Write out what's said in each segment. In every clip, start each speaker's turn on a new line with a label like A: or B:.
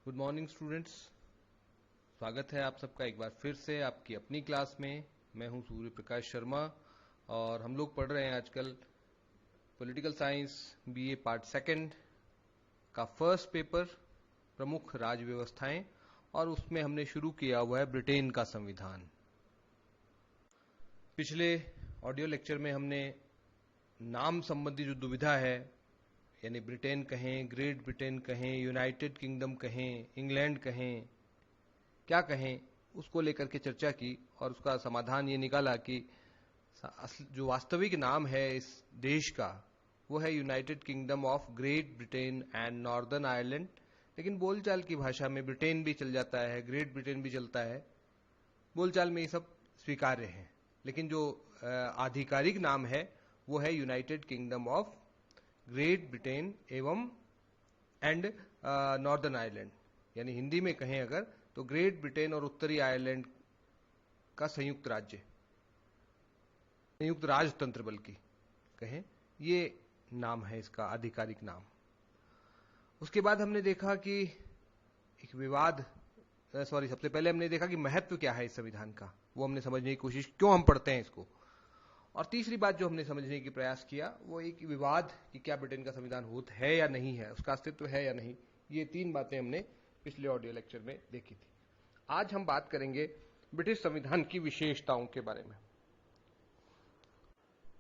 A: Good morning students. स्वागत है आप सबका एक बार फिर से आपकी अपनी क्लास में। मैं हूं सूर्य प्रकाश शर्मा और हम लोग पढ़ रहे हैं आजकल political science BA part second का फर्स्ट पेपर प्रमुख राज्य व्यवस्थाएं, और उसमें हमने शुरू किया हुआ है ब्रिटेन का संविधान। पिछले ऑडियो लेक्चर में हमने नाम संबंधी जो दुविधा है, यानी ब्रिटेन कहें, ग्रेट ब्रिटेन कहें, यूनाइटेड किंगडम कहें, इंग्लैंड कहें, क्या कहें, उसको लेकर के चर्चा की और उसका समाधान ये निकाला कि जो वास्तविक नाम है इस देश का वो है United kingdom of great Britain and northern Ireland. लेकिन बोलचाल की भाषा में ब्रिटेन भी चल जाता है, ग्रेट ब्रिटेन भी चलता है, बोलचाल में ये सब स्वीकार्य है। लेकिन जो आधिकारिक नाम है वो है United kingdom of great Britain एवं एंड नॉर्दर्न आयरलैंड, यानी हिंदी में कहें अगर तो ग्रेट ब्रिटेन और उत्तरी आयरलैंड का संयुक्त राज्य, संयुक्त राजतंत्र बल्कि कहें, ये नाम है इसका आधिकारिक नाम। उसके बाद हमने देखा कि एक विवाद, सबसे पहले हमने देखा कि महत्व क्या है इस संविधान का, वो हमने समझने की कोशिश, क्यों हम पढ़ते हैं इसको। और तीसरी बात जो हमने समझने की प्रयास किया वो एक विवाद कि क्या ब्रिटेन का संविधान होता है या नहीं है, उसका अस्तित्व है या नहीं। ये तीन बातें हमने पिछले ऑडियो लेक्चर में देखी थी। आज हम बात करेंगे ब्रिटिश संविधान की विशेषताओं के बारे में।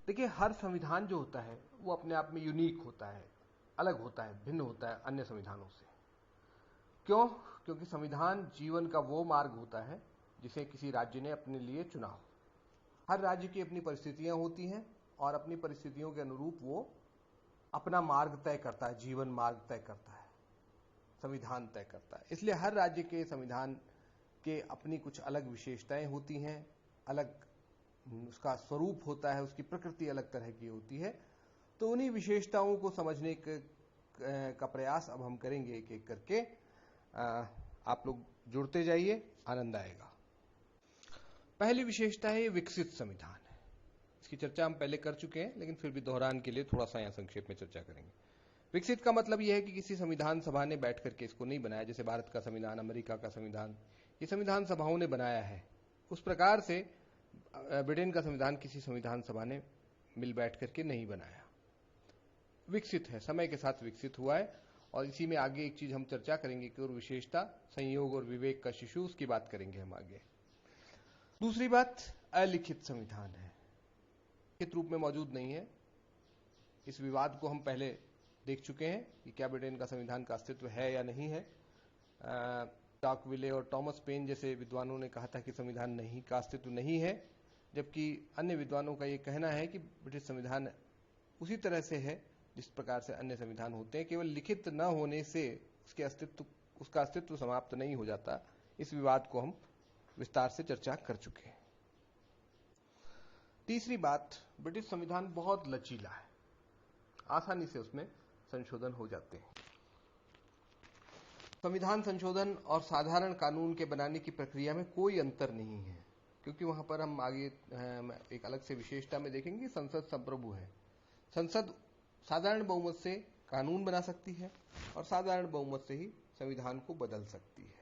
A: देखिए, हर संविधान जो होता है वो अपने आप में यूनिक होता है, अलग होता है, भिन्न होता है अन्य संविधानों से। क्यों? क्योंकि संविधान जीवन का वो मार्ग होता है जिसे किसी राज्य ने अपने लिए चुना हो। हर राज्य की अपनी परिस्थितियां होती हैं और अपनी परिस्थितियों के अनुरूप वो अपना मार्ग तय करता है, जीवन मार्ग तय करता है, संविधान तय करता है। इसलिए हर राज्य के संविधान के अपनी कुछ अलग विशेषताएं होती हैं, अलग उसका स्वरूप होता है, उसकी प्रकृति अलग तरह की होती है। तो उन्हीं विशेषताओं को समझने का प्रयास अब हम करेंगे एक एक करके। आप लोग जुड़ते जाइए, आनंद आएगा। पहली विशेषता है विकसित संविधान है। इसकी चर्चा हम पहले कर चुके हैं, लेकिन फिर भी दोहरान के लिए थोड़ा सा यहाँ संक्षेप में चर्चा करेंगे। विकसित का मतलब यह है कि किसी संविधान सभा ने बैठ करके इसको नहीं बनाया, जैसे भारत का संविधान, अमेरिका का संविधान, ये संविधान सभाओं ने बनाया है। उस प्रकार से ब्रिटेन का संविधान किसी संविधान सभा ने मिल बैठ करके नहीं बनाया। विकसित है, समय के साथ विकसित हुआ है। और इसी में आगे एक चीज हम चर्चा करेंगे कि और विशेषता संयोग और विवेक का शिशु, उसकी बात करेंगे हम आगे। दूसरी बात, अलिखित संविधान है, लिखित रूप में मौजूद नहीं है। इस विवाद को हम पहले देख चुके हैं कि क्या ब्रिटेन का संविधान का अस्तित्व है या नहीं है। टॉकविले और टॉमस पेन जैसे विद्वानों ने कहा था कि संविधान नहीं का अस्तित्व नहीं है, जबकि अन्य विद्वानों का यह कहना है कि ब्रिटिश संविधान उसी तरह से है जिस प्रकार से अन्य संविधान होते हैं, केवल लिखित न होने से उसका अस्तित्व समाप्त नहीं हो जाता। इस विवाद को हम विस्तार से चर्चा कर चुके हैं। तीसरी बात, ब्रिटिश संविधान बहुत लचीला है, आसानी से उसमें संशोधन हो जाते हैं। संविधान संशोधन और साधारण कानून के बनाने की प्रक्रिया में कोई अंतर नहीं है, क्योंकि वहां पर हम आगे एक अलग से विशेषता में देखेंगे, संसद संप्रभु है। संसद साधारण बहुमत से कानून बना सकती है और साधारण बहुमत से ही संविधान को बदल सकती है।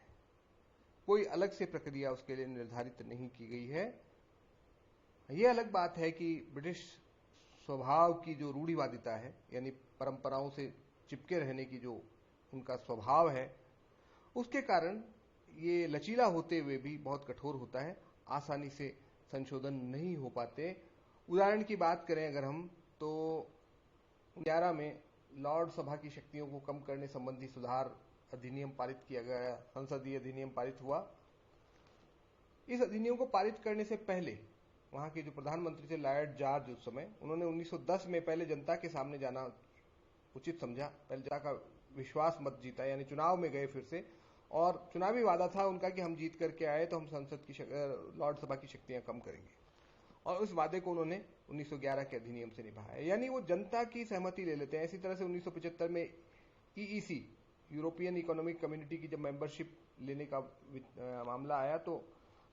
A: कोई अलग से प्रक्रिया उसके लिए निर्धारित नहीं की गई है। यह अलग बात है कि ब्रिटिश स्वभाव की जो रूढ़िवादिता है, यानी परंपराओं से चिपके रहने की जो उनका स्वभाव है, उसके कारण ये लचीला होते हुए भी बहुत कठोर होता है, आसानी से संशोधन नहीं हो पाते। उदाहरण की बात करें अगर हम, तो 11 में लॉर्ड सभा की शक्तियों को कम करने संबंधी सुधार अधिनियम पारित किया गया, संसदीय अधिनियम पारित हुआ। इस अधिनियम को पारित करने से पहले वहां के जो प्रधानमंत्री थे लॉर्ड जॉर्ज, उस समय उन्होंने 1910 में पहले जनता के सामने जाना उचित समझा, पहले जनता का विश्वास मत जीता, यानी चुनाव में गए फिर से, और चुनावी वादा था उनका कि हम जीत करके आए तो हम संसद की लॉर्ड सभा की शक्तियां कम करेंगे, और उस वादे को उन्होंने 1911 के अधिनियम से निभाया, यानी वो जनता की सहमति ले लेते हैं। इसी तरह से 1975 में ईईसी, यूरोपियन इकोनॉमिक कम्युनिटी की जब मेंबरशिप लेने का मामला आया, तो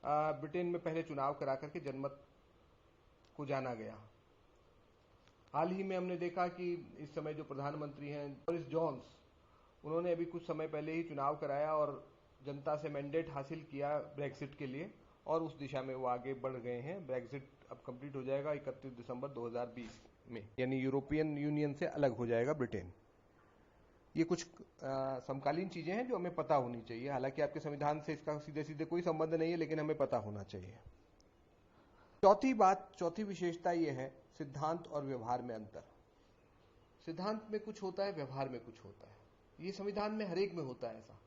A: ब्रिटेन में पहले चुनाव करा करके जनमत को जाना गया। हाल ही में हमने देखा कि इस समय जो प्रधानमंत्री हैं बोरिस जॉनसन, उन्होंने अभी कुछ समय पहले ही चुनाव कराया और जनता से मैंडेट हासिल किया ब्रेक्सिट के लिए, और उस दिशा में वो आगे बढ़ गए हैं। ब्रेक्सिट अब कंप्लीट हो जाएगा 31 दिसंबर 2020 में, यानी यूरोपियन यूनियन से अलग हो जाएगा ब्रिटेन। ये कुछ समकालीन चीजें हैं जो हमें पता होनी चाहिए। हालांकि आपके संविधान से इसका सीधे सीधे कोई संबंध नहीं है, लेकिन हमें पता होना चाहिए। चौथी विशेषता ये है सिद्धांत और व्यवहार में अंतर। सिद्धांत में कुछ होता है, व्यवहार में कुछ होता है। ये संविधान में हर एक में होता है ऐसा,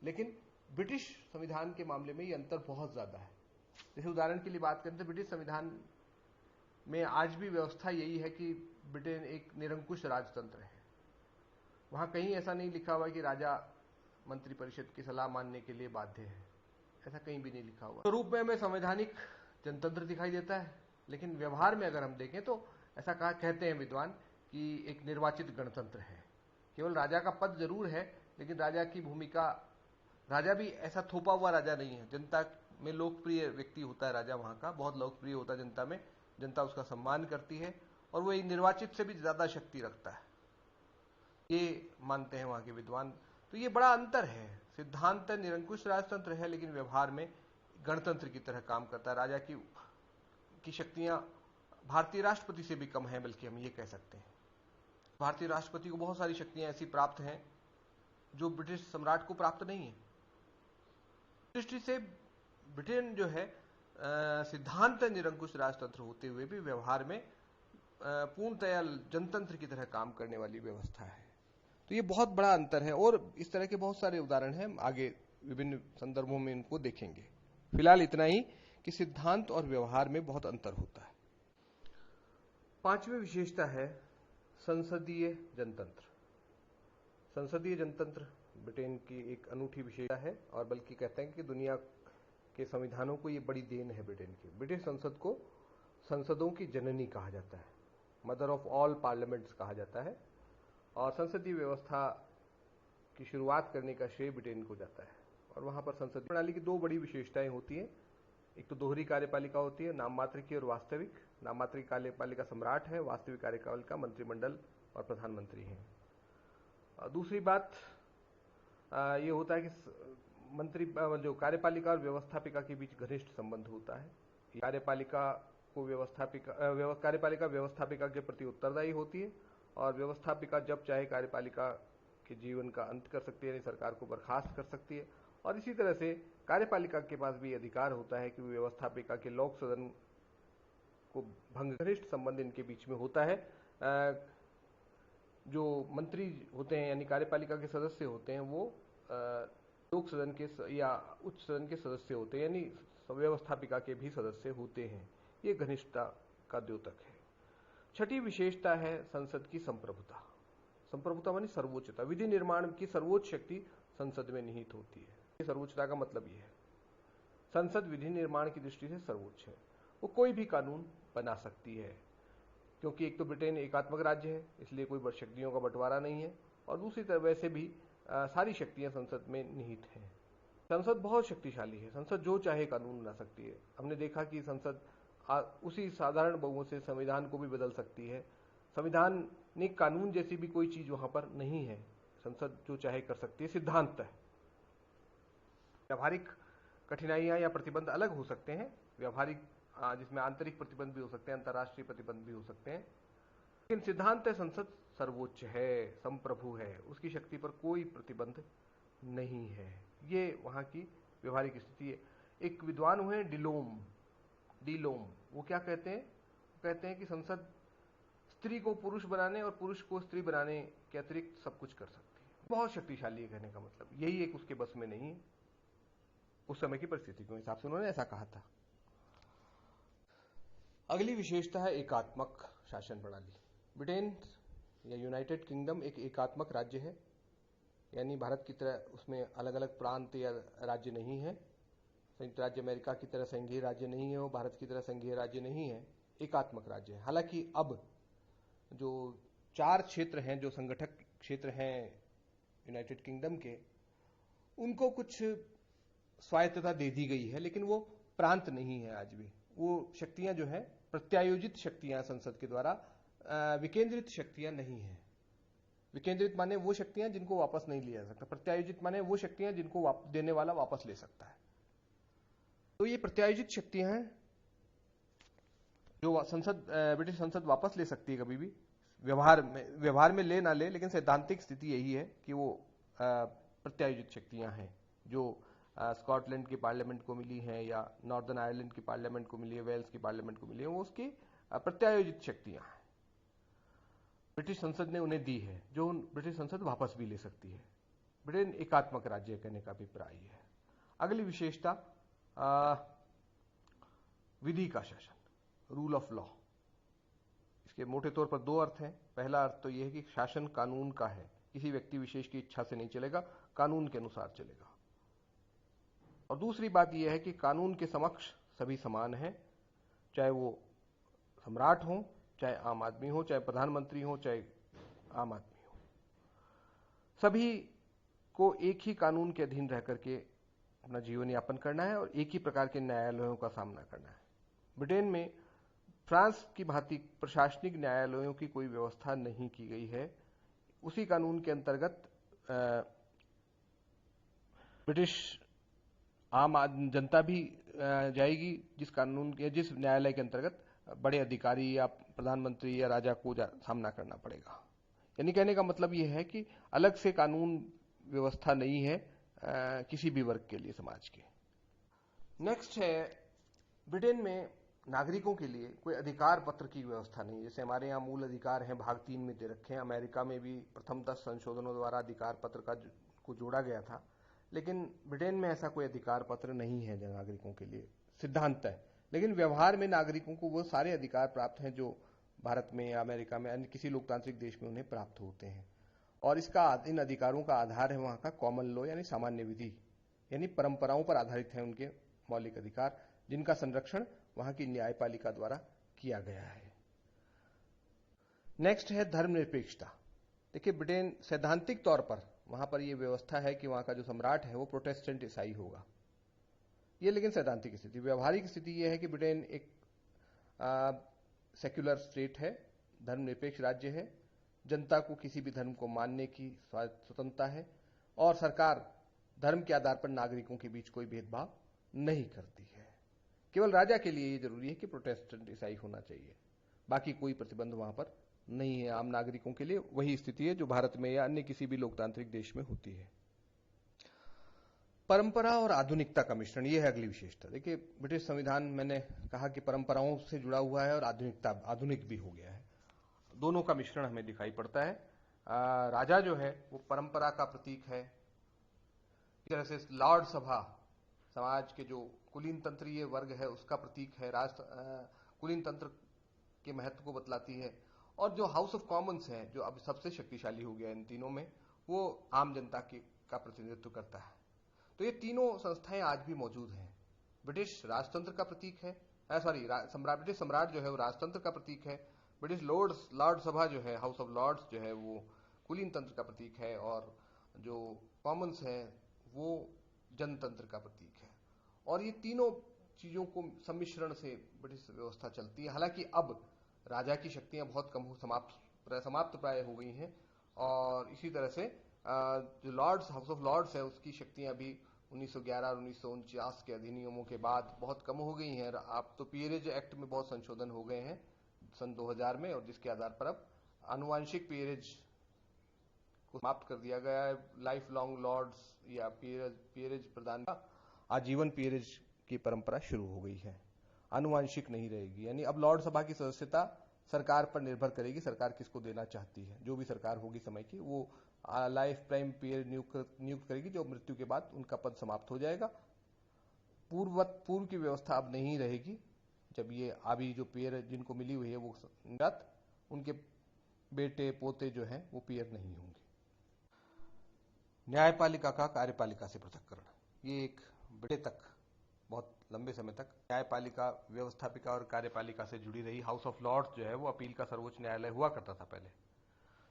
A: लेकिन ब्रिटिश संविधान के मामले में ये अंतर बहुत ज्यादा है। जैसे उदाहरण के लिए बात करें तो ब्रिटिश संविधान में आज भी व्यवस्था यही है कि ब्रिटेन एक निरंकुश राजतंत्र है। वहां कहीं ऐसा नहीं लिखा हुआ कि राजा मंत्रिपरिषद की सलाह मानने के लिए बाध्य है, ऐसा कहीं भी नहीं लिखा हुआ। तो रूप में हमें संवैधानिक जनतंत्र दिखाई देता है, लेकिन व्यवहार में अगर हम देखें तो ऐसा कहते हैं विद्वान कि एक निर्वाचित गणतंत्र है। केवल राजा का पद जरूर है, लेकिन राजा की भूमिका, राजा भी ऐसा थोपा हुआ राजा नहीं है। जनता में लोकप्रिय व्यक्ति होता है राजा, वहां का बहुत लोकप्रिय होता है जनता में, जनता उसका सम्मान करती है और वो एक निर्वाचित से भी ज्यादा शक्ति रखता है, ये मानते हैं वहां के विद्वान। तो ये बड़ा अंतर है। सिद्धांत निरंकुश राजतंत्र है, लेकिन व्यवहार में गणतंत्र की तरह काम करता है। राजा की शक्तियां भारतीय राष्ट्रपति से भी कम है, बल्कि हम ये कह सकते हैं। भारतीय राष्ट्रपति को बहुत सारी शक्तियां ऐसी प्राप्त हैं जो ब्रिटिश सम्राट को प्राप्त नहीं है। दृष्टि से ब्रिटेन जो है सिद्धांत निरंकुश राजतंत्र होते हुए भी व्यवहार में पूर्णतया जनतंत्र की तरह काम करने वाली व्यवस्था है। तो ये बहुत बड़ा अंतर है, और इस तरह के बहुत सारे उदाहरण हैं, हम आगे विभिन्न संदर्भों में इनको देखेंगे। फिलहाल इतना ही कि सिद्धांत और व्यवहार में बहुत अंतर होता है। पांचवी विशेषता है संसदीय जनतंत्र। संसदीय जनतंत्र ब्रिटेन की एक अनूठी विशेषता है, और बल्कि कहते हैं कि दुनिया के संविधानों को ये बड़ी देन है ब्रिटेन की। ब्रिटिश संसद को संसदों की जननी कहा जाता है, मदर ऑफ ऑल पार्लियामेंट्स कहा जाता है, और संसदीय व्यवस्था की शुरुआत करने का श्रेय ब्रिटेन को जाता है। और वहां पर संसदीय प्रणाली की दो बड़ी विशेषताएं होती हैं। एक तो दोहरी कार्यपालिका होती है, नाम मात्र की और वास्तविक। नाम मात्र की कार्यपालिका सम्राट है, वास्तविक कार्यपालिका मंत्रिमंडल और प्रधानमंत्री हैं। दूसरी बात ये होता है कि जो कार्यपालिका और व्यवस्थापिका के बीच घनिष्ठ संबंध होता है। कार्यपालिका व्यवस्थापिका के प्रति उत्तरदायी होती है, और व्यवस्थापिका जब चाहे कार्यपालिका के जीवन का अंत कर सकती है, यानी सरकार को बर्खास्त कर सकती है। और इसी तरह से कार्यपालिका के पास भी अधिकार होता है कि व्यवस्थापिका के लोक सदन को भंग। घनिष्ठ संबंध इनके बीच में होता है। जो मंत्री होते हैं यानी कार्यपालिका के सदस्य होते हैं, वो लोक सदन के या उच्च सदन के सदस्य होते हैं, यानी व्यवस्थापिका के भी सदस्य होते हैं। ये घनिष्ठता का द्योतक है। छठी विशेषता है संसद की संप्रभुता। संप्रभुता मानी सर्वोच्चता। विधि निर्माण की सर्वोच्च शक्ति संसद में निहित होती है। सर्वोच्चता का मतलब यह है संसद विधि निर्माण की दृष्टि से सर्वोच्च है। वो कोई भी कानून बना सकती है, क्योंकि एक तो ब्रिटेन एकात्मक राज्य है, इसलिए कोई शक्तियों का बंटवारा नहीं है, और दूसरी तरफ वैसे भी सारी शक्तियां संसद में निहित हैं। संसद बहुत शक्तिशाली है। संसद जो चाहे कानून बना सकती है। हमने देखा कि संसद उसी साधारण बहुमत से संविधान को भी बदल सकती है। संविधानिक कानून जैसी भी कोई चीज वहां पर नहीं है। संसद जो चाहे कर सकती है, सिद्धांत है। व्यावहारिक कठिनाइयां या प्रतिबंध अलग हो सकते हैं। व्यावहारिक जिसमें आंतरिक प्रतिबंध भी हो सकते हैं, अंतर्राष्ट्रीय प्रतिबंध भी हो सकते हैं, लेकिन सिद्धांत है संसद सर्वोच्च है, संप्रभु है, उसकी शक्ति पर कोई प्रतिबंध नहीं है। ये वहां की व्यवहारिक स्थिति है। एक विद्वान हुए डीलोम, वो क्या कहते हैं? कहते हैं कि संसद स्त्री को पुरुष बनाने और पुरुष को स्त्री बनाने के अतिरिक्त सब कुछ कर सकती है। बहुत शक्तिशाली है, कहने का मतलब यही एक उसके बस में नहीं है। उस समय की परिस्थिति के हिसाब से उन्होंने ऐसा कहा था। अगली विशेषता है एकात्मक शासन प्रणाली। ब्रिटेन या यूनाइटेड किंगडम एक एकात्मक राज्य है, यानी भारत की तरह उसमें अलग अलग प्रांत या राज्य नहीं है। संयुक्त राज्य अमेरिका की तरह संघीय राज्य नहीं है, वो भारत की तरह संघीय राज्य नहीं है, एकात्मक राज्य है। हालांकि अब जो 4 क्षेत्र हैं, जो संगठक क्षेत्र हैं यूनाइटेड किंगडम के, उनको कुछ स्वायत्तता दे दी गई है, लेकिन वो प्रांत नहीं है। आज भी वो शक्तियां जो है प्रत्यायोजित शक्तियां संसद के द्वारा, विकेंद्रित शक्तियां नहीं है। विकेंद्रित माने वो शक्तियां जिनको वापस नहीं लिया जा सकता, प्रत्यायोजित माने वो शक्तियां जिनको देने वाला वापस ले सकता है। तो ये प्रत्यायोजित शक्तियां हैं जो ब्रिटिश संसद वापस ले सकती है कभी भी, व्यवहार में ले ना ले, लेकिन सैद्धांतिक स्थिति यही है कि वो प्रत्यायोजित शक्तियां हैं जो स्कॉटलैंड की पार्लियामेंट को मिली हैं या नॉर्दर्न आयरलैंड की पार्लियामेंट को मिली है, वेल्स की पार्लियामेंट को मिली है, वो उसकी प्रत्यायोजित शक्तियां हैं, ब्रिटिश संसद ने उन्हें दी है, जो ब्रिटिश संसद वापस भी ले सकती है। ब्रिटेन एकात्मक राज्य कहने का अभिप्राय है। अगली विशेषता विधि का शासन, रूल ऑफ लॉ। इसके मोटे तौर पर दो अर्थ हैं। पहला अर्थ तो यह है कि शासन कानून का है, किसी व्यक्ति विशेष की इच्छा से नहीं चलेगा, कानून के अनुसार चलेगा। और दूसरी बात यह है कि कानून के समक्ष सभी समान हैं, चाहे वो सम्राट हो, चाहे आम आदमी हो, चाहे प्रधानमंत्री हो, चाहे आम आदमी हो, सभी को एक ही कानून के अधीन रह करके अपना जीवन यापन करना है और एक ही प्रकार के न्यायालयों का सामना करना है। ब्रिटेन में फ्रांस की भांति प्रशासनिक न्यायालयों की कोई व्यवस्था नहीं की गई है। उसी कानून के अंतर्गत ब्रिटिश आम जनता भी जाएगी जिस न्यायालय के अंतर्गत बड़े अधिकारी या प्रधानमंत्री या राजा को सामना करना पड़ेगा। यानी कहने का मतलब यह है कि अलग से कानून व्यवस्था नहीं है किसी भी वर्ग के लिए समाज के। नेक्स्ट है, ब्रिटेन में नागरिकों के लिए कोई अधिकार पत्र की व्यवस्था नहीं। जैसे हमारे यहाँ मूल अधिकार हैं, भाग 3 में दे रखे हैं। अमेरिका में भी प्रथम 10 संशोधनों द्वारा अधिकार पत्र को जोड़ा गया था, लेकिन ब्रिटेन में ऐसा कोई अधिकार पत्र नहीं है नागरिकों के लिए, सिद्धांत है। लेकिन व्यवहार में नागरिकों को वो सारे अधिकार प्राप्त हैं जो भारत में या अमेरिका में अन्य किसी लोकतांत्रिक देश में उन्हें प्राप्त होते हैं। और इन अधिकारों का आधार है वहां का कॉमन लॉ यानी सामान्य विधि, यानी परंपराओं पर आधारित है उनके मौलिक अधिकार, जिनका संरक्षण वहां की न्यायपालिका द्वारा किया गया है। नेक्स्ट है धर्मनिरपेक्षता। देखिए, ब्रिटेन सैद्धांतिक तौर पर वहां पर यह व्यवस्था है कि वहां का जो सम्राट है वो प्रोटेस्टेंट ईसाई होगा। ये लेकिन सैद्धांतिक स्थिति। व्यवहारिक स्थिति यह है कि ब्रिटेन एक सेक्युलर स्टेट है, धर्मनिरपेक्ष राज्य है, जनता को किसी भी धर्म को मानने की स्वतंत्रता है और सरकार धर्म के आधार पर नागरिकों के बीच कोई भेदभाव नहीं करती है। केवल राजा के लिए यह जरूरी है कि प्रोटेस्टेंट ईसाई होना चाहिए, बाकी कोई प्रतिबंध वहां पर नहीं है। आम नागरिकों के लिए वही स्थिति है जो भारत में या अन्य किसी भी लोकतांत्रिक देश में होती है। परंपरा और आधुनिकता का मिश्रण, यह है अगली विशेषता। देखिए, ब्रिटिश संविधान मैंने कहा कि परंपराओं से जुड़ा हुआ है और आधुनिक भी हो गया है। दोनों का मिश्रण हमें दिखाई पड़ता है। राजा जो है वो परंपरा का प्रतीक है। इस तरह से लॉर्ड सभा समाज के जो कुलीन तंत्रीय वर्ग है उसका प्रतीक है, कुलीन तंत्र के महत्व को बतलाती है। और जो हाउस ऑफ कॉमन्स है, जो अब सबसे शक्तिशाली हो गया इन तीनों में, वो आम जनता का प्रतिनिधित्व करता है। तो ये तीनों संस्थाएं आज भी मौजूद हैं। ब्रिटिश राजतंत्र का प्रतीक है, ब्रिटिश सम्राट जो है वो राजतंत्र का प्रतीक है। ब्रिटिश लॉर्ड सभा जो है, हाउस ऑफ लॉर्ड्स जो है, वो कुलीन तंत्र का प्रतीक है। और जो कॉमन्स है वो जनतंत्र का प्रतीक है। और ये तीनों चीजों को सम्मिश्रण से ब्रिटिश व्यवस्था चलती है। हालांकि अब राजा की शक्तियां बहुत कम समाप्त प्राय हो गई हैं और इसी तरह से जो हाउस ऑफ लॉर्ड्स है उसकी शक्तियां भी 1911 और 1949 के अधिनियमों के बाद बहुत कम हो गई हैं। अब तो पीयरेज एक्ट में बहुत संशोधन हो गए हैं सन 2000 में, और जिसके आधार पर अब आनुवांशिक पीयरेज को समाप्त कर दिया गया है। लाइफ लॉन्ग लॉर्ड्स या पीयरेज प्रदान का आजीवन पीयरेज की परंपरा शुरू हो गई है, आनुवांशिक नहीं रहेगी। यानी अब लॉर्ड सभा की सदस्यता सरकार पर निर्भर करेगी, सरकार किसको देना चाहती है। जो भी सरकार होगी समय की, वो लाइफ टाइम पीरियड नियुक्त करेगी, जो मृत्यु के बाद उनका पद समाप्त हो जाएगा। पूर्व की व्यवस्था अब नहीं रहेगी। जब ये अभी जो पीरियड जिनको मिली हुई है वो उनके बेटे पोते जो हैं वो पीयर नहीं होंगे। न्यायपालिका का कार्यपालिका से पृथक्करण, ये एक बड़े तक बहुत लंबे समय तक न्यायपालिका व्यवस्थापिका और कार्यपालिका से जुड़ी रही। हाउस ऑफ लॉर्ड्स जो है वो अपील का सर्वोच्च न्यायालय हुआ करता था पहले,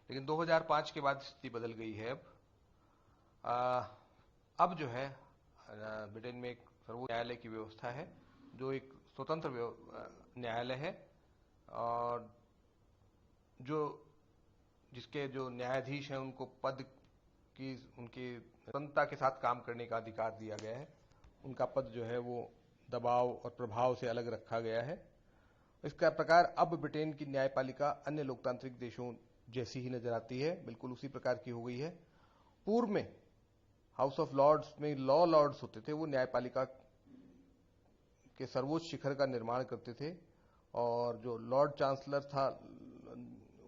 A: लेकिन 2005 के बाद स्थिति बदल गई है। अब जो है ब्रिटेन में एक सर्वोच्च न्यायालय की व्यवस्था है जो एक स्वतंत्र न्यायालय है और जो जिसके जो न्यायाधीश हैं उनको पद की उनकी स्वतंत्रता के साथ काम करने का अधिकार दिया गया है, उनका पद जो है वो दबाव और प्रभाव से अलग रखा गया है। इसका प्रकार अब ब्रिटेन की न्यायपालिका अन्य लोकतांत्रिक देशों जैसी ही नजर आती है, बिल्कुल उसी प्रकार की हो गई है। पूर्व में हाउस ऑफ लॉर्ड्स में लॉ लॉर्ड्स होते थे, वो न्यायपालिका के सर्वोच्च शिखर का निर्माण करते थे, और जो लॉर्ड चांसलर था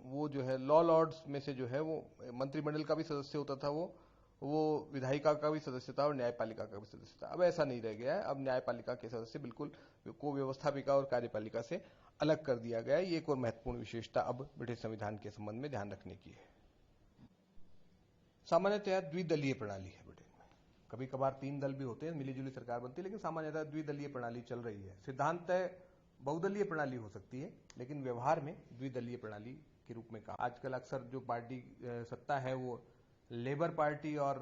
A: वो जो है लॉ लॉर्ड्स में से जो है वो मंत्रिमंडल का भी सदस्य होता था, वो विधायिका का भी सदस्य था और न्यायपालिका का भी सदस्य था। अब ऐसा नहीं रह गया है, अब न्यायपालिका के सदस्य बिल्कुल को व्यवस्थापिका और कार्यपालिका से अलग कर दिया गया है। ये एक और महत्वपूर्ण विशेषता अब ब्रिटिश संविधान के संबंध में ध्यान रखने की है। सामान्यतया द्विदलीय प्रणाली है ब्रिटेन में, कभी कभार 3 दल भी होते हैं, मिलीजुली सरकार बनती है, लेकिन सामान्यतः द्विदलीय प्रणाली चल रही है। सिद्धांततः बहुदलीय प्रणाली हो सकती है, लेकिन व्यवहार में द्विदलीय प्रणाली के रूप में काम। आजकल अक्सर जो पार्टी सत्ता है वो लेबर पार्टी और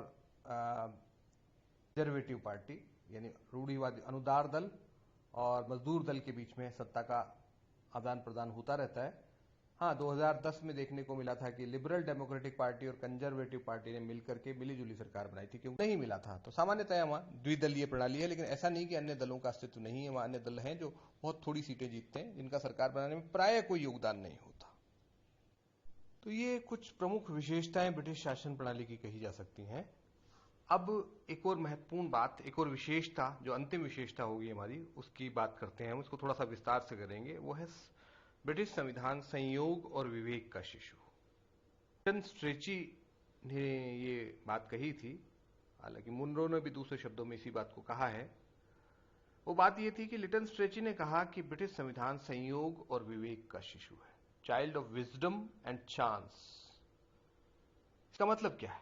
A: कंजर्वेटिव पार्टी यानी रूढ़िवादी अनुदार दल और मजदूर दल के बीच में सत्ता का आदान प्रदान होता रहता है। हाँ, 2010 में देखने को मिला था कि लिबरल डेमोक्रेटिक पार्टी और कंजर्वेटिव पार्टी ने मिलकर के मिलीजुली सरकार बनाई थी, क्योंकि नहीं मिला था। तो सामान्यतः वहां द्विदलीय प्रणाली है, लेकिन ऐसा नहीं कि अन्य दलों का अस्तित्व नहीं है। वहां अन्य दल हैं जो बहुत थोड़ी सीटें जीतते हैं, जिनका सरकार बनाने में प्राय कोई योगदान नहीं होता। तो ये कुछ प्रमुख विशेषताएं ब्रिटिश शासन प्रणाली की कही जा सकती हैं। अब एक और महत्वपूर्ण बात, एक और विशेषता जो अंतिम विशेषता होगी हमारी, उसकी बात करते हैं हम। उसको थोड़ा सा विस्तार से करेंगे। वो है ब्रिटिश संविधान संयोग और विवेक का शिशु। लिटन स्ट्रेची ने ये बात कही थी, हालांकि मुनरो ने भी दूसरे शब्दों में इसी बात को कहा है। वो बात ये थी कि लिटन स्ट्रेची ने कहा कि ब्रिटिश संविधान संयोग और विवेक का शिशु है, child of wisdom and chance. इसका मतलब क्या है?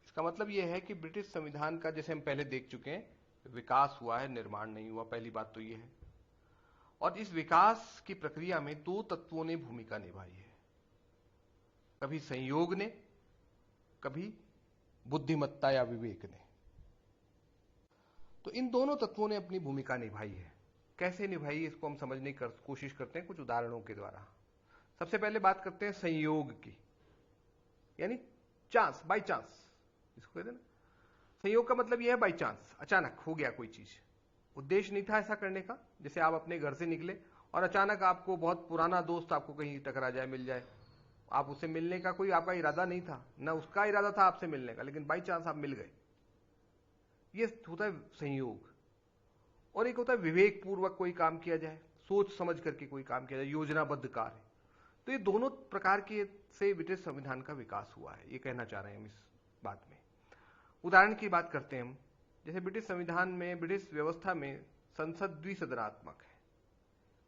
A: इसका मतलब यह है कि ब्रिटिश संविधान का, जैसे हम पहले देख चुके हैं, विकास हुआ है, निर्माण नहीं हुआ। पहली बात तो यह है। और इस विकास की प्रक्रिया में 2 तत्वों ने भूमिका निभाई है, कभी संयोग ने, कभी बुद्धिमत्ता या विवेक ने। तो इन दोनों तत्वों ने अपनी भूमिका निभाई है। कैसे निभाई, इसको हम समझने की कोशिश करते हैं कुछ उदाहरणों के द्वारा। सबसे पहले बात करते हैं संयोग की, यानी चांस, बाई चांस इसको कहते हैं ना। संयोग का मतलब यह है बाई चांस, अचानक हो गया कोई चीज, उद्देश्य नहीं था ऐसा करने का। जैसे आप अपने घर से निकले और अचानक आपको बहुत पुराना दोस्त आपको कहीं टकरा जाए, मिल जाए। आप उससे मिलने का कोई आपका इरादा नहीं था, ना उसका इरादा था आपसे मिलने का, लेकिन बाई चांस आप मिल गए। ये होता है संयोग। और एक होता है विवेक पूर्वक कोई काम किया जाए, सोच समझ करके कोई काम किया जाए, योजनाबद्ध कार्य। तो ये दोनों प्रकार के से ब्रिटिश संविधान का विकास हुआ है, ये कहना चाह रहे हैं हम इस बात में। उदाहरण की बात करते हैं हम। जैसे ब्रिटिश संविधान में, ब्रिटिश व्यवस्था में संसद द्विसदनात्मक है।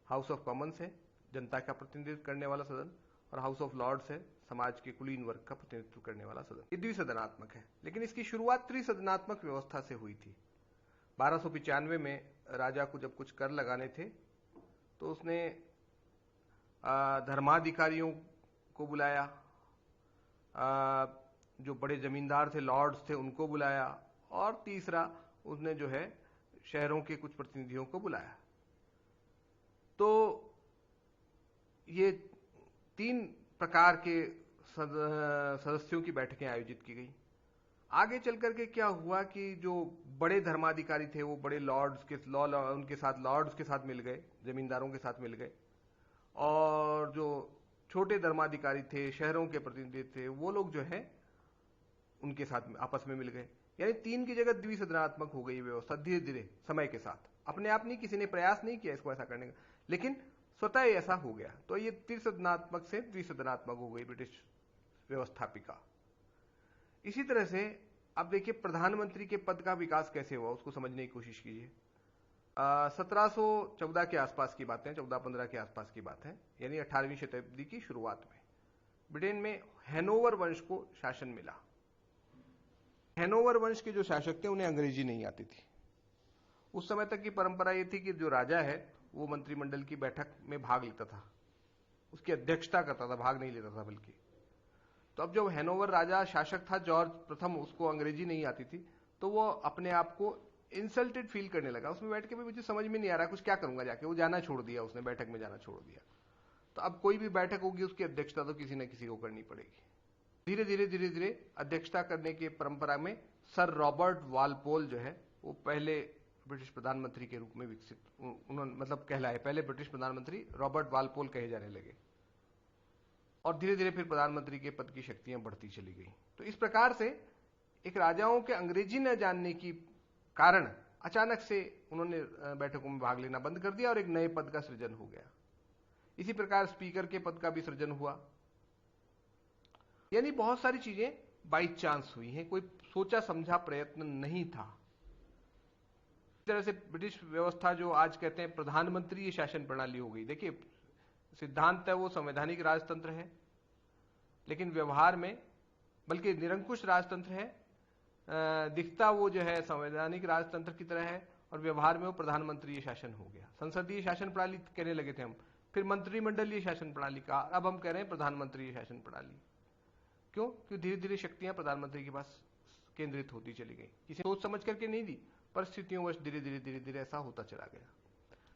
A: हाउस ऑफ कॉमन्स है, जनता का प्रतिनिधित्व करने वाला सदन, और हाउस ऑफ लॉर्ड्स है, समाज के कुलीन वर्ग का प्रतिनिधित्व करने वाला सदन। ये द्विसदनात्मक है, लेकिन इसकी शुरुआत त्रिसदनात्मक व्यवस्था से हुई थी। 1295 में राजा को जब कुछ कर लगाने थे तो उसने धर्माधिकारियों को बुलाया, जो बड़े जमींदार थे, लॉर्ड्स थे, उनको बुलाया, और तीसरा उसने जो है शहरों के कुछ प्रतिनिधियों को बुलाया। तो ये 3 प्रकार के सदस्यों की बैठकें आयोजित की गई। आगे चल करके क्या हुआ कि जो बड़े धर्माधिकारी थे वो बड़े लॉर्ड्स के उनके साथ लॉर्ड्स के साथ मिल गए, जमींदारों के साथ मिल गए, और जो छोटे धर्माधिकारी थे, शहरों के प्रतिनिधि थे, वो लोग जो है उनके साथ आपस में मिल गए। यानी 3 की जगह द्विसदनात्मक हो गई व्यवस्था धीरे धीरे समय के साथ। अपने आप नहीं, किसी ने प्रयास नहीं किया इसको ऐसा करने का, लेकिन स्वतः ऐसा हो गया। तो ये त्रिसदनात्मक से द्विसदनात्मक हो गई ब्रिटिश व्यवस्थापिका। इसी तरह से अब देखिए प्रधानमंत्री के पद का विकास कैसे हुआ, उसको समझने की कोशिश कीजिए। 1714 के आसपास की बात है, 1415 के आसपास की बात है, यानी 18वीं शताब्दी की शुरुआत में ब्रिटेन में हैनोवर वंश को शासन मिला। हैनोवर वंश के जो शासक थे उन्हें अंग्रेजी नहीं आती थी। उस समय तक की परंपरा यह थी कि जो राजा है वो मंत्रिमंडल की बैठक में भाग लेता था, उसकी अध्यक्षता करता था, भाग नहीं लेता था बल्कि। तो अब जब हैनोवर राजा शासक था जॉर्ज प्रथम, उसको अंग्रेजी नहीं आती थी, तो वो अपने आप को इंसल्टेड फील करने लगा। उसमें बैठ के भी मुझे समझ में नहीं आ रहा कुछ, क्या करूंगा जाके। वो जाना छोड़ दिया, उसने बैठक में जाना छोड़ दिया। तो अब कोई भी बैठक होगी उसकी अध्यक्षता तो किसी न किसी को करनी पड़ेगी। धीरे धीरे अध्यक्षता करने की परंपरा में सर रॉबर्ट वालपोल जो है वो पहले ब्रिटिश प्रधानमंत्री के रूप में विकसित उन्होंने मतलब कहलाए। पहले ब्रिटिश प्रधानमंत्री रॉबर्ट वालपोल कहे जाने लगे और धीरे धीरे फिर प्रधानमंत्री के पद की शक्तियां बढ़ती चली गई। तो इस प्रकार से एक राजाओं के अंग्रेजी न जानने की कारण अचानक से उन्होंने बैठकों में भाग लेना बंद कर दिया और एक नए पद का सृजन हो गया। इसी प्रकार स्पीकर के पद का भी सृजन हुआ। यानी बहुत सारी चीजें बाई चांस हुई हैं, कोई सोचा समझा प्रयत्न नहीं था। इस तरह से ब्रिटिश व्यवस्था जो आज कहते हैं प्रधानमंत्री शासन प्रणाली हो गई। देखिए सिद्धांत है वो संवैधानिक राजतंत्र है, लेकिन व्यवहार में बल्कि निरंकुश राजतंत्र है। दिखता वो जो है संवैधानिक राजतंत्र की तरह है और व्यवहार में वो प्रधानमंत्री शासन हो गया। संसदीय शासन प्रणाली कहने लगे थे हम, फिर मंत्रिमंडलीय शासन प्रणाली का, अब हम कह रहे हैं प्रधानमंत्री शासन प्रणाली। क्यों? क्योंकि धीरे धीरे शक्तियां प्रधानमंत्री के पास केंद्रित होती चली गई। किसी सोच समझ करके नहीं दी, परिस्थितियों वश धीरे धीरे ऐसा होता चला गया।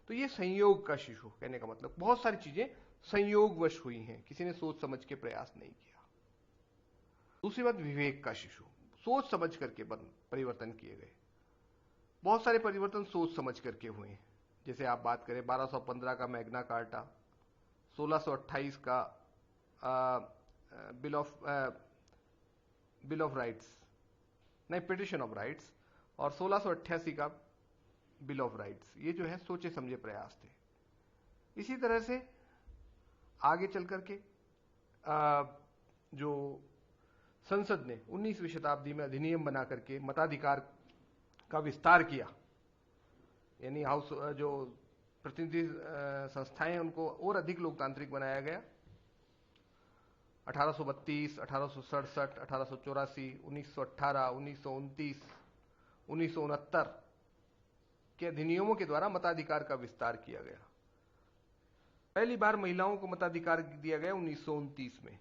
A: तो ये संयोग का शिशु, कहने का मतलब बहुत सारी चीजें संयोगवश हुई हैं, किसी ने सोच समझ के प्रयास नहीं किया। दूसरी बात विवेक का शिशु, सोच समझ करके परिवर्तन किए गए। बहुत सारे परिवर्तन सोच समझ करके हुए हैं। जैसे आप बात करें 1215 का मैग्ना कार्टा, 1628 का बिल ऑफ राइट्स नहीं पिटिशन ऑफ राइट्स और 1688 का बिल ऑफ राइट्स, ये जो है सोचे समझे प्रयास थे। इसी तरह से आगे चल करके जो संसद ने 19वीं शताब्दी में अधिनियम बना करके मताधिकार का विस्तार किया, यानी हाउस जो प्रतिनिधि संस्थाएं उनको और अधिक लोकतांत्रिक बनाया गया। 1832, 1867, 1884, 1918, 1929, 1969 के अधिनियमों के द्वारा मताधिकार का विस्तार किया गया। पहली बार महिलाओं को मताधिकार दिया गया 1929 में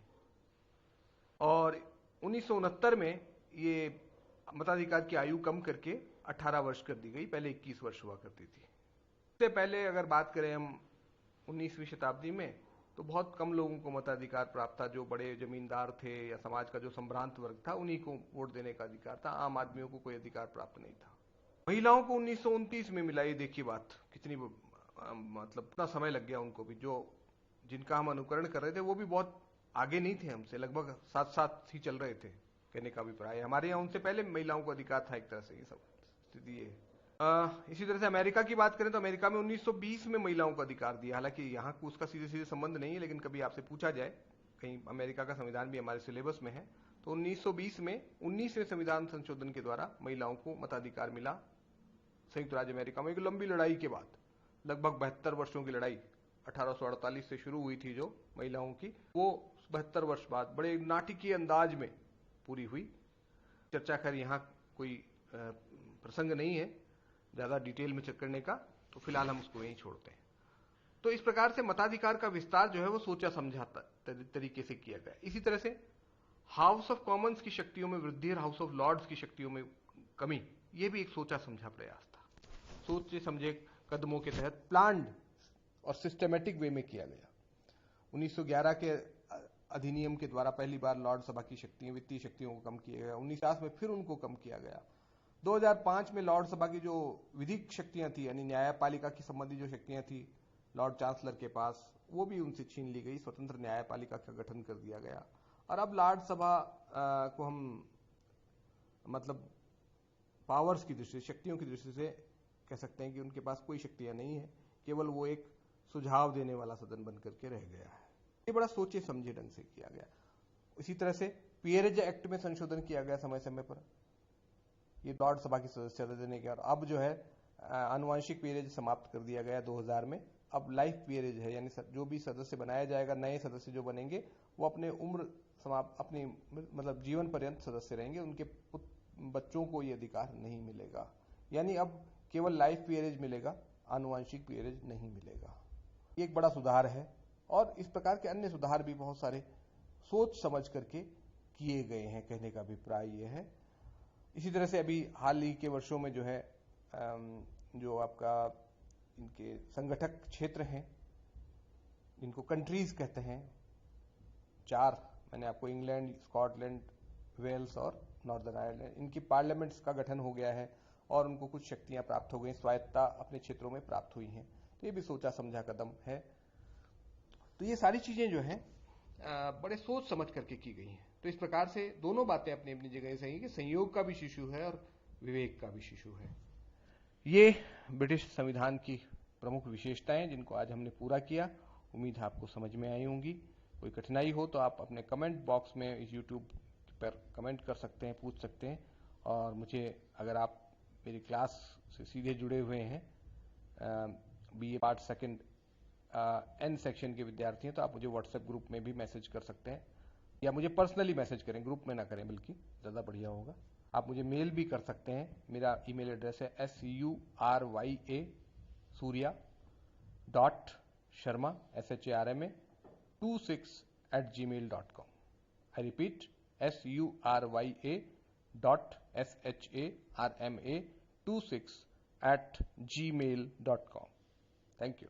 A: और 1969 में ये मताधिकार की आयु कम करके 18 वर्ष कर दी गई, पहले 21 वर्ष हुआ करती थी। इससे पहले अगर बात करें हम 19वीं शताब्दी में, तो बहुत कम लोगों को मताधिकार प्राप्त था। जो बड़े जमींदार थे या समाज का जो संभ्रांत वर्ग था, उन्हीं को वोट देने का अधिकार था, आम आदमियों को कोई अधिकार प्राप्त नहीं था। महिलाओं को 1929 में मिला। ये देखिए बात कितनी मतलब इतना समय लग गया उनको भी। जो जिनका हम अनुकरण कर रहे थे वो भी बहुत आगे नहीं थे हमसे, लगभग साथ साथ ही चल रहे थे, कहने का अभिप्राय। हमारे यहाँ उनसे पहले महिलाओं को अधिकार था एक तरह से। ये सब स्थिति है। इसी तरह से अमेरिका की बात करें तो अमेरिका में 1920 में महिलाओं को अधिकार दिया। हालांकि यहाँ उसका सीधे सीधे संबंध नहीं है, लेकिन कभी आपसे पूछा जाए, कहीं अमेरिका का संविधान भी हमारे सिलेबस में है, तो 1920 में 19वें संविधान संशोधन के द्वारा महिलाओं को मताधिकार मिला संयुक्त राज्य अमेरिका में। एक लंबी लड़ाई के बाद, लगभग 72 वर्षों की लड़ाई 1848 से शुरू हुई थी जो महिलाओं की, वो 72 वर्ष बाद बड़े नाटकीय अंदाज में पूरी हुई। चर्चा कर यहाँ कोई प्रसंग नहीं है ज्यादा डिटेल में चेक करने का, तो फिलहाल हम उसको यहीं छोड़ते हैं। तो इस प्रकार से मताधिकार का विस्तार जो है वो सोचा समझा तरीके से किया गया। इसी तरह से हाउस ऑफ कॉमन्स की शक्तियों में वृद्धि और हाउस ऑफ लॉर्ड्स की शक्तियों में कमी, ये भी एक सोचा समझा प्रयास था। सोचे समझे कदमों के तहत प्लान्ड और सिस्टमेटिक वे में किया गया। 1911 के अधिनियम के द्वारा पहली बार लॉर्ड सभा की शक्तियां, वित्तीय शक्तियों को कम किया गया। 1950 में फिर उनको कम किया गया। 2005 में लॉर्ड सभा की जो विधिक शक्तियां थी, यानी न्यायपालिका की संबंधी जो शक्तियां थी लॉर्ड चांसलर के पास, वो भी उनसे छीन ली गई। स्वतंत्र न्यायपालिका का गठन कर दिया गया। और अब लॉर्ड सभा को हम मतलब पावर्स की दृष्टि, शक्तियों की दृष्टि से कह सकते हैं कि उनके पास कोई शक्तियां नहीं है, केवल वो एक सुझाव देने वाला सदन बन करके रह गया है। ये बड़ा सोचे समझे ढंग से किया गया। इसी तरह से पीयरेज एक्ट में संशोधन किया गया समय समय पर, ये लॉर्ड सभा की सदस्यता देने के। और अब जो है आनुवंशिक पीयरेज समाप्त कर दिया गया 2000 में। अब लाइफ पीयरेज है, यानी जो भी सदस्य बनाया जाएगा, नए सदस्य जो बनेंगे, वो अपने उम्र समाप्त, अपनी मतलब जीवन पर्यंत सदस्य रहेंगे। उनके बच्चों को ये अधिकार नहीं मिलेगा। यानी अब केवल लाइफ पीयरेज मिलेगा, आनुवंशिक पीयरेज नहीं मिलेगा। ये एक बड़ा सुधार है। और इस प्रकार के अन्य सुधार भी बहुत सारे सोच समझ करके किए गए हैं, कहने का अभिप्राय यह है। इसी तरह से अभी हाल ही के वर्षों में जो है जो आपका इनके संगठक क्षेत्र हैं, जिनको कंट्रीज कहते हैं, 4 मैंने आपको इंग्लैंड, स्कॉटलैंड, वेल्स और नॉर्दर्न आयरलैंड, इनकी पार्लियामेंट्स का गठन हो गया है और उनको कुछ शक्तियां प्राप्त हो गई, स्वायत्ता अपने क्षेत्रों में प्राप्त हुई हैं। तो ये भी सोचा समझा कदम है। तो ये सारी चीजें जो हैं बड़े सोच समझ करके की गई हैं। तो इस प्रकार से दोनों बातें अपनी अपनी जगह सही है कि संयोग का भी शिशु है और विवेक का भी शिशु है। ये ब्रिटिश संविधान की प्रमुख विशेषताएं जिनको आज हमने पूरा किया। उम्मीद है आपको समझ में आई होंगी। कोई कठिनाई हो तो आप अपने कमेंट बॉक्स में इस यूट्यूब पर कमेंट कर सकते हैं, पूछ सकते हैं। और मुझे, अगर आप मेरी क्लास से सीधे जुड़े हुए हैं, BA part second N section के विद्यार्थी हैं, तो आप मुझे व्हाट्सएप ग्रुप में भी मैसेज कर सकते हैं या मुझे पर्सनली मैसेज करें, ग्रुप में ना करें, बल्कि ज़्यादा बढ़िया होगा। आप मुझे मेल भी कर सकते हैं। मेरा ईमेल एड्रेस है surya.sharma SHARMA 26@gmail.com। I repeat, surya.sharma 26@gmail.com। Thank you.